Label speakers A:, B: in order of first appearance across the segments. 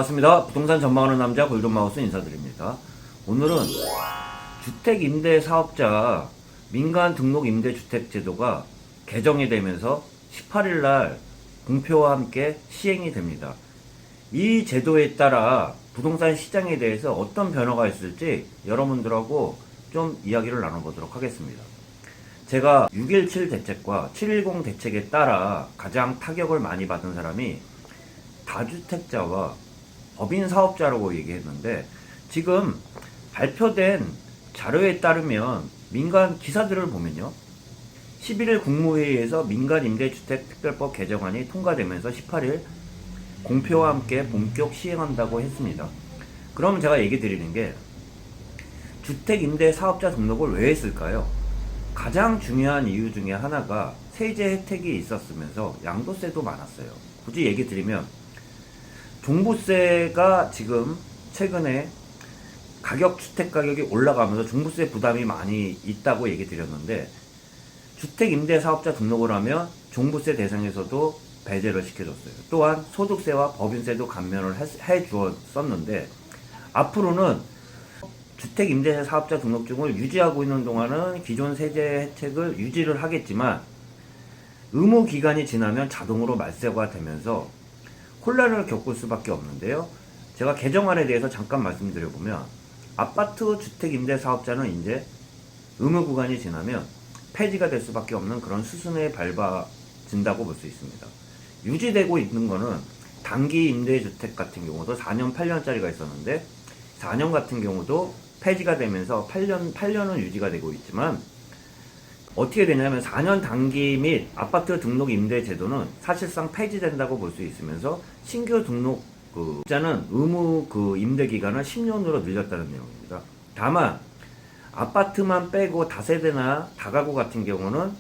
A: 반갑습니다. 부동산 전망하는 남자 골든마우스 인사드립니다. 오늘은 주택임대사업자 민간등록임대주택제도가 개정이 되면서 18일날 공표와 함께 시행이 됩니다. 이 제도에 따라 부동산 시장에 대해서 어떤 변화가 있을지 여러분들하고 좀 이야기를 나눠보도록 하겠습니다. 제가 6.17 대책과 7.10 대책에 따라 가장 타격을 많이 받은 사람이 다주택자와 법인 사업자라고 얘기했는데, 지금 발표된 자료에 따르면 민간 기사들을 보면요, 11일 국무회의에서 민간임대주택특별법 개정안이 통과되면서 18일 공표와 함께 본격 시행한다고 했습니다. 그럼 제가 얘기 드리는 게, 주택임대사업자 등록을 왜 했을까요? 가장 중요한 이유 중에 하나가 세제 혜택이 있었으면서 양도세도 많았어요. 굳이 얘기 드리면, 종부세가 지금 최근에 주택 가격이 올라가면서 종부세 부담이 많이 있다고 얘기 드렸는데, 주택임대사업자 등록을 하면 종부세 대상에서도 배제를 시켜줬어요. 또한 소득세와 법인세도 감면을 해주었었는데, 앞으로는 주택임대사업자 등록증을 유지하고 있는 동안은 기존 세제 혜택을 유지를 하겠지만, 의무기간이 지나면 자동으로 말세가 되면서 혼란을 겪을 수밖에 없는데요. 제가 개정안에 대해서 잠깐 말씀드려보면, 아파트 주택임대사업자는 이제 의무구간이 지나면 폐지가 될 수밖에 없는 그런 수순에 밟아진다고 볼 수 있습니다. 유지되고 있는 거는 단기 임대주택 같은 경우도 4년, 8년짜리가 있었는데, 4년 같은 경우도 폐지가 되면서 8년은 유지가 되고 있지만, 어떻게 되냐면 4년 단기 및 아파트 등록 임대 제도는 사실상 폐지된다고 볼 수 있으면서, 신규 등록 자는 의무 임대 기간을 10년으로 늘렸다는 내용입니다. 다만 아파트만 빼고 다세대나 다가구 같은 경우는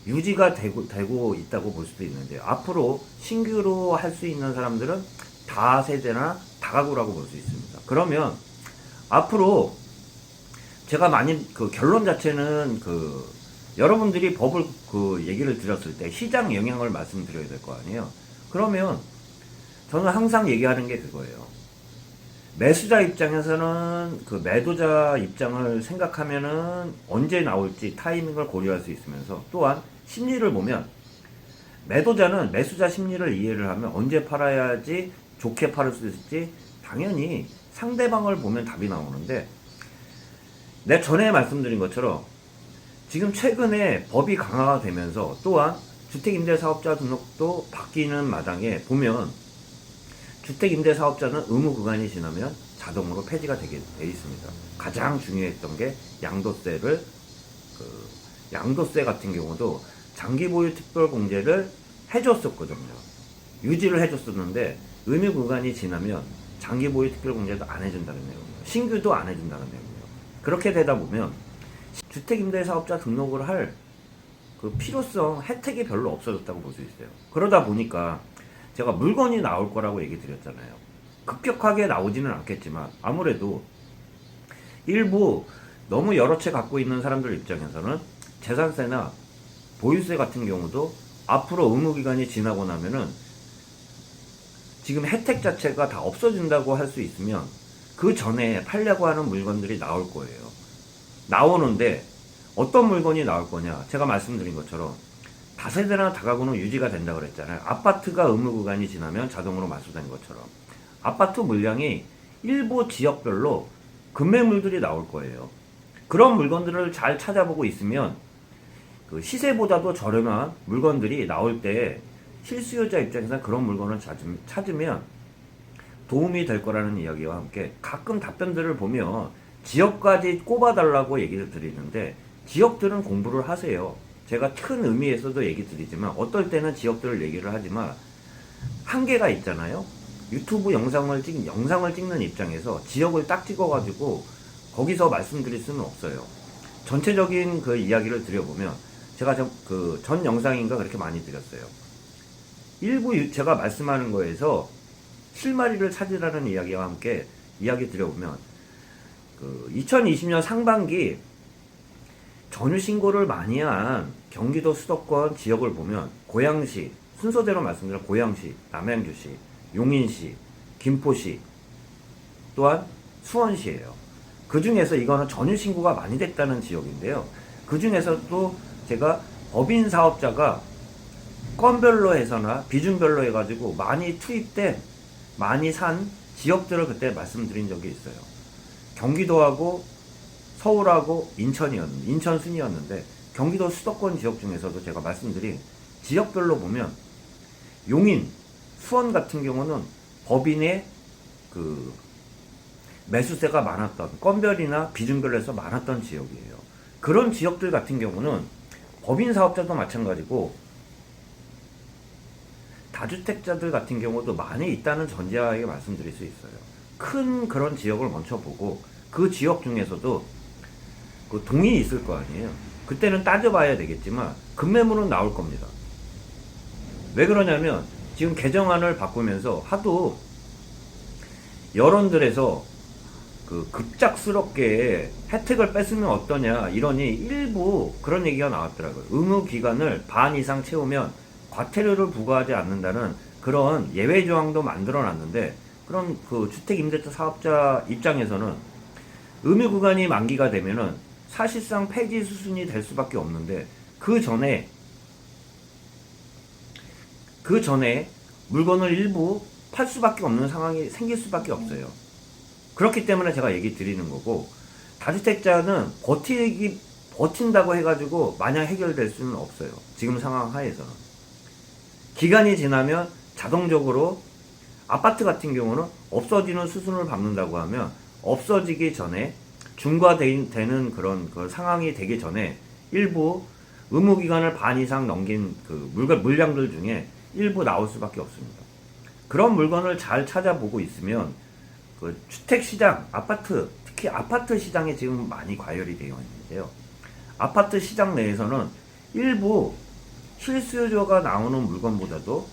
A: 유지가 되고 있다고 볼 수도 있는데요. 앞으로 신규로 할 수 있는 사람들은 다세대나 다가구라고 볼 수 있습니다. 그러면 앞으로 제가 결론 자체는 여러분들이 법을 얘기를 드렸을 때 시장 영향을 말씀드려야 될 거 아니에요. 그러면 저는 항상 얘기하는 게 그거예요. 매수자 입장에서는 매도자 입장을 생각하면은 언제 나올지 타이밍을 고려할 수 있으면서, 또한 심리를 보면 매도자는 매수자 심리를 이해를 하면 언제 팔아야지 좋게 팔을 수 있을지 당연히 상대방을 보면 답이 나오는데, 내가 전에 말씀드린 것처럼 지금 최근에 법이 강화가 되면서, 또한 주택임대사업자 등록도 바뀌는 마당에 보면 주택임대사업자는 의무구간이 지나면 자동으로 폐지가 되게 돼 있습니다. 가장 중요했던 게 양도세 같은 경우도 장기보유 특별공제를 해줬었거든요. 유지를 해줬었는데, 의무구간이 지나면 장기보유 특별공제도 안 해준다는 내용이에요. 신규도 안 해준다는 내용이에요. 그렇게 되다 보면 주택임대사업자 등록을 할 필요성, 혜택이 별로 없어졌다고 볼 수 있어요. 그러다 보니까 제가 물건이 나올 거라고 얘기 드렸잖아요. 급격하게 나오지는 않겠지만, 아무래도 일부 너무 여러 채 갖고 있는 사람들 입장에서는 재산세나 보유세 같은 경우도 앞으로 의무기간이 지나고 나면은 지금 혜택 자체가 다 없어진다고 할 수 있으면, 그 전에 팔려고 하는 물건들이 나올 거예요. 나오는데 어떤 물건이 나올 거냐, 제가 말씀드린 것처럼 다세대나 다가구는 유지가 된다 그랬잖아요. 아파트가 의무구간이 지나면 자동으로 말소된 것처럼 아파트 물량이 일부 지역별로 급매물들이 나올 거예요. 그런 물건들을 잘 찾아보고 있으면 시세보다도 저렴한 물건들이 나올 때 실수요자 입장에서 그런 물건을 찾으면 도움이 될 거라는 이야기와 함께, 가끔 답변들을 보면 지역까지 꼽아달라고 얘기를 드리는데, 지역들은 공부를 하세요. 제가 큰 의미에서도 얘기 드리지만, 어떨 때는 지역들을 얘기를 하지만 한계가 있잖아요. 유튜브 영상을 찍는 입장에서 지역을 딱 찍어가지고 거기서 말씀드릴 수는 없어요. 전체적인 이야기를 드려보면, 제가 전 영상인가 그렇게 많이 드렸어요. 일부 제가 말씀하는 거에서 실마리를 찾으라는 이야기와 함께 이야기 드려보면, 2020년 상반기 전유 신고를 많이 한 경기도 수도권 지역을 보면, 고양시, 순서대로 말씀드리면 고양시, 남양주시, 용인시, 김포시, 또한 수원시예요. 그 중에서 이거는 전유 신고가 많이 됐다는 지역인데요. 그 중에서도 제가 법인 사업자가 건별로 해서나 비중별로 해가지고 많이 투입된, 많이 산 지역들을 그때 말씀드린 적이 있어요. 경기도하고 서울하고 인천 순이었는데, 경기도 수도권 지역 중에서도 제가 말씀드린 지역별로 보면 용인, 수원 같은 경우는 법인의 그 매수세가 많았던, 건별이나 비중별로 해서 많았던 지역이에요. 그런 지역들 같은 경우는 법인 사업자도 마찬가지고 다주택자들 같은 경우도 많이 있다는 전제하에 말씀드릴 수 있어요. 큰 그런 지역을 먼저 보고 그 지역 중에서도 그 동이 있을 거 아니에요. 그때는 따져봐야 되겠지만 급매물은 나올 겁니다. 왜 그러냐면 지금 개정안을 바꾸면서 하도 여론들에서 그 급작스럽게 혜택을 뺏으면 어떠냐 이러니 일부 그런 얘기가 나왔더라고요. 의무기간을 반 이상 채우면 과태료를 부과하지 않는다는 그런 예외 조항도 만들어 놨는데, 그럼 그 주택임대차 사업자 입장에서는 의무기간이 만기가 되면은 사실상 폐지 수순이 될 수밖에 없는데, 그 전에 물건을 일부 팔 수밖에 없는 상황이 생길 수밖에 없어요. 그렇기 때문에 제가 얘기 드리는 거고, 다주택자는 버틴다고 해가지고 마냥 해결될 수는 없어요. 지금 상황 하에서는. 기간이 지나면 자동적으로 아파트 같은 경우는 없어지는 수순을 밟는다고 하면 없어지기 전에 중과되는 그런 그 상황이 되기 전에 일부 의무기간을 반 이상 넘긴 그 물량들 중에 일부 나올 수밖에 없습니다. 그런 물건을 잘 찾아보고 있으면 그 주택시장, 아파트, 특히 아파트 시장에 지금 많이 과열이 되어 있는데요. 아파트 시장 내에서는 일부 실수요자가 나오는 물건보다도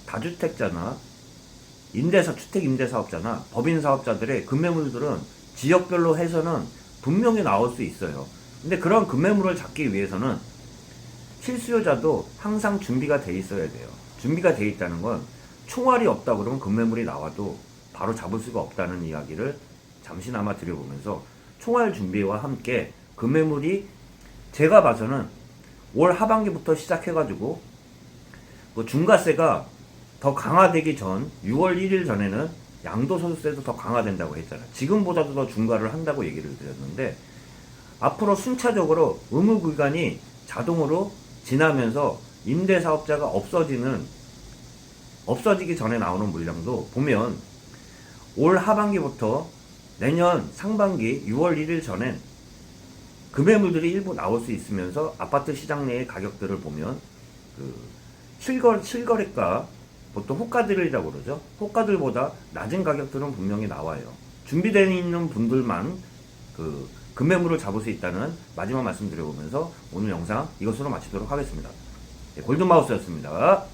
A: 다주택자나 주택임대사업자나 법인사업자들의 급매물들은 지역별로 해서는 분명히 나올 수 있어요. 근데 그런 급매물을 잡기 위해서는 실수요자도 항상 준비가 돼 있어야 돼요. 준비가 돼 있다는 건 총알이 없다 그러면 급매물이 나와도 바로 잡을 수가 없다는 이야기를 잠시나마 드려보면서, 총알 준비와 함께 급매물이 제가 봐서는 올 하반기부터 시작해가지고 그 중과세가 더 강화되기 전 6월 1일 전에는 양도소득세도 더 강화된다고 했잖아요. 지금보다도 더 중과를 한다고 얘기를 드렸는데, 앞으로 순차적으로 의무기간이 자동으로 지나면서 임대사업자가 없어지기 전에 나오는 물량도 보면 올 하반기부터 내년 상반기 6월 1일 전엔 급매물들이 일부 나올 수 있으면서 아파트 시장 내의 가격들을 보면 그 실거래가, 보통 호가들이라고 그러죠. 호가들보다 낮은 가격들은 분명히 나와요. 준비되어 있는 분들만 그 급매물을 잡을 수 있다는 마지막 말씀 드려보면서 오늘 영상 이것으로 마치도록 하겠습니다. 골든마우스였습니다.